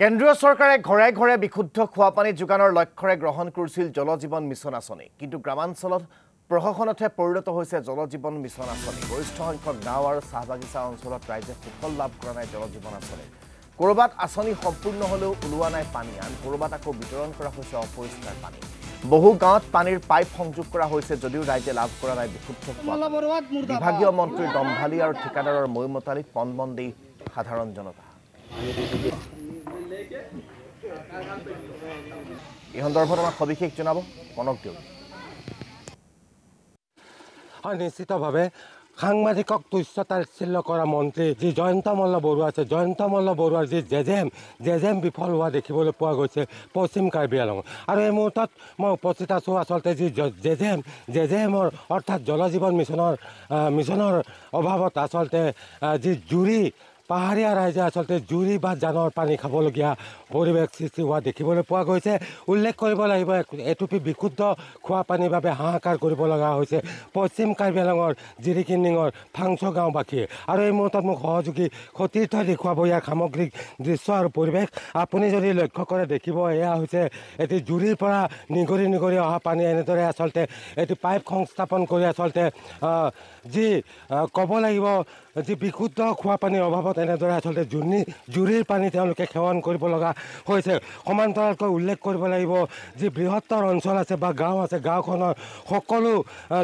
কেন্দ্ৰীয় চৰকাৰে ঘৰে ঘৰে বিশুদ্ধ খোৱা পানী যোগানৰ লক্ষ্যৰে গ্ৰহণ কৰিছিল জল জীৱন মিছন আঁচনি কিন্তু গ্ৰামাঞ্চলত প্ৰশাসনতহে পৰিণত হৈছে জল জীৱন মিছন আঁচনি গৰিষ্ঠ সংখ্যক গাঁও আৰু চাহ বাগিচা অঞ্চলত ৰাইজে সুফল লাভ কৰা নাই জল জীৱন আঁচনি কৰবাত আঁচনি সম্পূৰ্ণ হলেও ওলোৱা নাই পানী আন কৰবাত আকৌ বিতৰণ কৰা হৈছে অপৰিষ্কাৰ পানী বহু গাঁৱত পানীৰ পাইপ সংযোগ কৰা হৈছে যদিও ৰাইজে লাভ কৰা নাই বিশুদ্ধ বিভাগীয় মন্ত্ৰী দম্ভালী আৰু ঠিকাদাৰৰ মৈমতালিত পনবন্দী সাধাৰণ জনতা এই সন্দৰ্ভত আমাক সবিশেষ জনাব কনক দেউ নিশ্চিতভাৱে সাংবাদিকক তুচ্ছতাচ্ছিল্য কৰা মন্ত্ৰী যি জয়ন্ত মল্ল বৰুৱা আছে জয়ন্ত মল্ল বৰুৱাৰ যি জেজেম বিফল হোৱা দেখিবলৈ পোৱা গৈছে পশ্চিম কাৰ্বি আংলঙত আৰু এই মুহূৰ্তত মই উপস্থিত আছোঁ আচলতে যি জেজেমৰ অৰ্থাৎ জল জীৱন মিছনৰ অভাৱত আচলতে যি জুৰি পাহাৰীয়া ৰাইজে আচলতে জুৰি বা জানৰ পানী খাবলগীয়া পৰিৱেশ সৃষ্টি হোৱা দেখিবলৈ পোৱা গৈছে উল্লেখ কৰিব লাগিব এটুপি বিশুদ্ধ খোৱা পানীৰ বাবে হাহাকাৰ কৰিব লগা হৈছে পশ্চিম কাৰ্বি আংলঙৰ জিৰিকিন্দিঙৰ ফাংছ গাঁওবাসীয়ে আৰু এই মুহূৰ্তত মোক সহযোগী সতীৰ্থ দেখুৱাব ইয়াৰ সামগ্ৰিক দৃশ্য আৰু পৰিৱেশ আপুনি যদি লক্ষ্য কৰে দেখিব এয়া হৈছে এটি জুৰিৰ পৰা নিগৰি অহা পানী এনেদৰে আচলতে এটি পাইপ সংস্থাপন কৰি আচলতে যি ক'ব লাগিব যি বিশুদ্ধ খোৱা পানীৰ অভাৱত এনেদৰে আচলতে জুৰিৰ পানী তেওঁলোকে সেৱন কৰিব লগা হৈছে সমান্তৰালকৈ উল্লেখ কৰিব লাগিব যি বৃহত্তৰ অঞ্চল আছে বা গাঁও আছে গাঁওখনৰ সকলো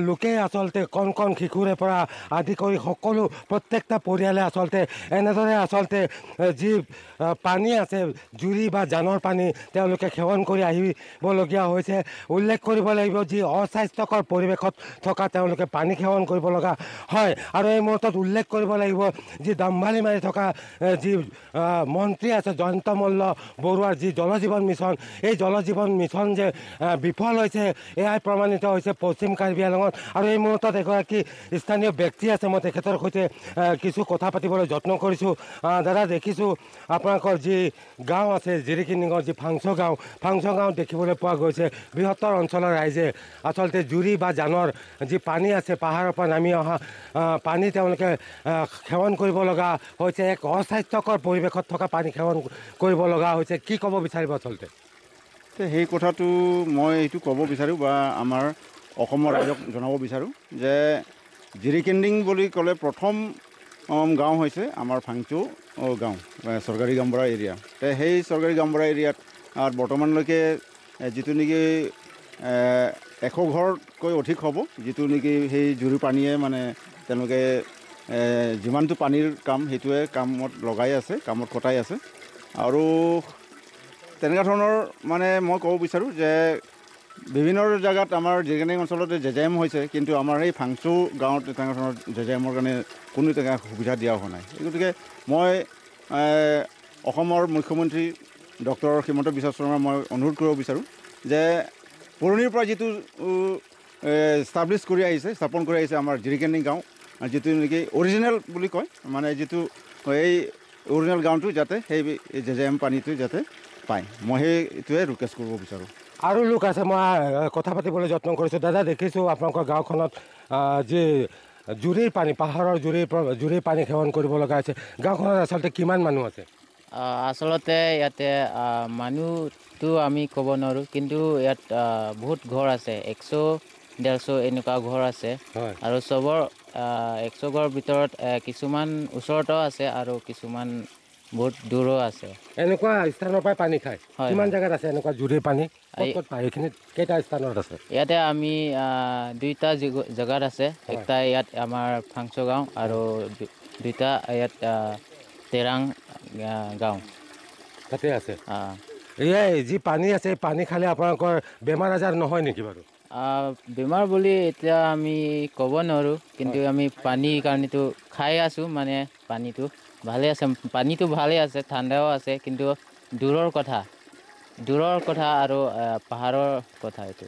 লোকেই আচলতে কণ শিশুৰে পৰা আদি কৰি সকলো প্ৰত্যেকটা পৰিয়ালে আচলতে এনেদৰে আচলতে যি পানী আছে জুৰি বা জানৰ পানী তেওঁলোকে সেৱন কৰি আহিবলগীয়া হৈছে উল্লেখ কৰিব লাগিব যি অস্বাস্থ্যকৰ পৰিৱেশত থকা তেওঁলোকে পানী সেৱন কৰিব লগা হয় আৰু এই মুহূৰ্তত উল্লেখ কৰিব লাগিব যি দাম্ভালি মাৰি থকা যি মন্ত্ৰী আছে জয়ন্ত মল্ল বৰুৱাৰ যি জল জীৱন মিছন এই জল জীৱন মিছন যে বিফল হৈছে এয়াই প্ৰমাণিত হৈছে পশ্চিম কাৰ্বি আংলঙত আৰু এই মুহূৰ্তত এগৰাকী স্থানীয় ব্যক্তি আছে মই তেখেতৰ সৈতে কিছু কথা পাতিবলৈ যত্ন কৰিছোঁ দাদা দেখিছোঁ আপোনালোকৰ যি গাঁও আছে জিৰিকিন্দিঙৰ যি ফাংছ গাঁও দেখিবলৈ পোৱা গৈছে বৃহত্তৰ অঞ্চলৰ ৰাইজে আচলতে জুৰি বা জানৰ যি পানী আছে পাহাৰৰ পৰা নামি অহা পানী তেওঁলোকে সেৱন কৰিব লগা হৈছে এক অস্বাস্থ্যকৰ পৰিৱেশত থকা পানী সেৱন কৰিব লগা হৈছে কি ক'ব বিচাৰিব আচলতে সেই কথাটো মই এইটো ক'ব বিচাৰোঁ বা আমাৰ অসমৰ ৰাইজক জনাব বিচাৰোঁ যে জিৰিকিন্দিং বুলি ক'লে প্ৰথম গাঁও হৈছে আমাৰ ফাংচু গাঁও চৰকাৰী গাম্বৰা এৰিয়া সেই চৰকাৰী গাম্বৰা এৰিয়াত বৰ্তমানলৈকে যিটো নেকি 100 ঘৰতকৈ অধিক হ'ব যিটো নেকি সেই জুৰি পানীয়ে মানে তেওঁলোকে যিমানটো পানীৰ কাম সেইটোৱে কামত লগাই আছে কামত কটাই আছে আৰু তেনেকুৱা ধৰণৰ মানে মই ক'ব বিচাৰোঁ যে বিভিন্ন জেগাত আমাৰ জিৰিকিন্দিং অঞ্চলতে জেজেম হৈছে কিন্তু আমাৰ এই ফাংচু গাঁৱত তেনেকুৱা ধৰণৰ জেজেমৰ কাৰণে কোনো তেনেকুৱা সুবিধা দিয়া হোৱা নাই গতিকে মই অসমৰ মুখ্যমন্ত্ৰী ডক্টৰ হিমন্ত বিশ্ব শৰ্মাক মই অনুৰোধ কৰিব বিচাৰোঁ যে পুৰণিৰ পৰা যিটো স্থাপন কৰি আহিছে আমাৰ জিৰিকিন্দিং গাঁও যিটো নেকি অৰিজিনেল বুলি কয় মানে যিটো এই অৰিজিনেল গাঁওটো যাতে সেই জেজেম পানীটো যাতে পায় মই সেইটোৱে ৰিকুৱেষ্ট কৰিব বিচাৰোঁ আৰু লোক আছে মই কথা পাতিবলৈ যত্ন কৰিছোঁ দাদা দেখিছোঁ আপোনালোকৰ গাঁওখনত যি জুৰিৰ পানী পাহাৰৰ জুৰিৰ পানী সেৱন কৰিব লগা হৈছে গাঁওখনত আচলতে কিমান মানুহ আছে আচলতে ইয়াতে মানুহটো আমি ক'ব নোৱাৰোঁ কিন্তু ইয়াত বহুত ঘৰ আছে 100-150 এনেকুৱা ঘৰ আছে আৰু চবৰ 100 ঘৰৰ ভিতৰত কিছুমান ওচৰতো আছে আৰু কিছুমান বহুত দূৰো আছে এনেকুৱা স্থানৰ পৰাই পানী খায় কিমান জেগাত আছে এনেকুৱা জুৰিৰ পানী ক'ত পায় এইখিনিত কেইটা স্থানত আছে ইয়াতে আমি 2টা জেগাত আছে একটা ইয়াত আমাৰ ফাংছ গাঁও আৰু 2টা ইয়াত তেৰাং গাঁও তাতে আছে এয়াই যি পানী আছে পানী খালে আপোনালোকৰ বেমাৰ আজাৰ নহয় নেকি বাৰু বেমাৰ বুলি এতিয়া আমি ক'ব নোৱাৰোঁ কিন্তু আমি পানীৰ কাৰণেতো খাই আছোঁ মানে পানীটো ভালে আছে পানীটো ভালে আছে ঠাণ্ডাও আছে কিন্তু দূৰৰ কথা আৰু পাহাৰৰ কথা এইটো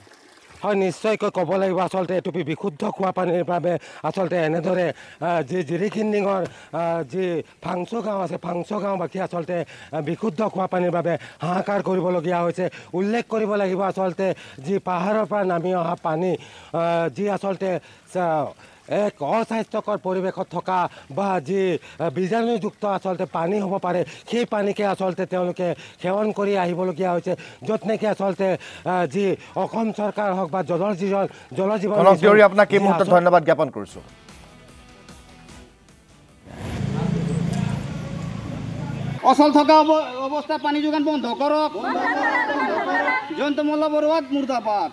হয় নিশ্চয়কৈ ক'ব লাগিব আচলতে এটুপি বিশুদ্ধ খোৱা পানীৰ বাবে আচলতে এনেদৰে যি জিৰিকিন্দিঙৰ যি ফাংছ গাঁও আছে ফাংছ গাঁওবাসী আচলতে বিশুদ্ধ খোৱা পানীৰ বাবে হাহাকাৰ কৰিবলগীয়া হৈছে উল্লেখ কৰিব লাগিব আচলতে যি পাহাৰৰ পৰা নামি অহা পানী যি আচলতে এক অস্বাস্থ্যকৰ পৰিৱেশত থকা বা যি বীজাণুযুক্ত আচলতে পানী হ'ব পাৰে সেই পানীকে আচলতে তেওঁলোকে সেৱন কৰি আহিবলগীয়া হৈছে য'ত নেকি আচলতে যি অসম চৰকাৰ হওক বা জল জীৱন আপোনাক এই মুহূৰ্তত ধন্যবাদ জ্ঞাপন কৰিছোঁ। অচল থকা অৱস্থাত পানী যোগান বন্ধ কৰক। জয়ন্ত মল্ল বৰুৱাক মুৰ্দাবাদ।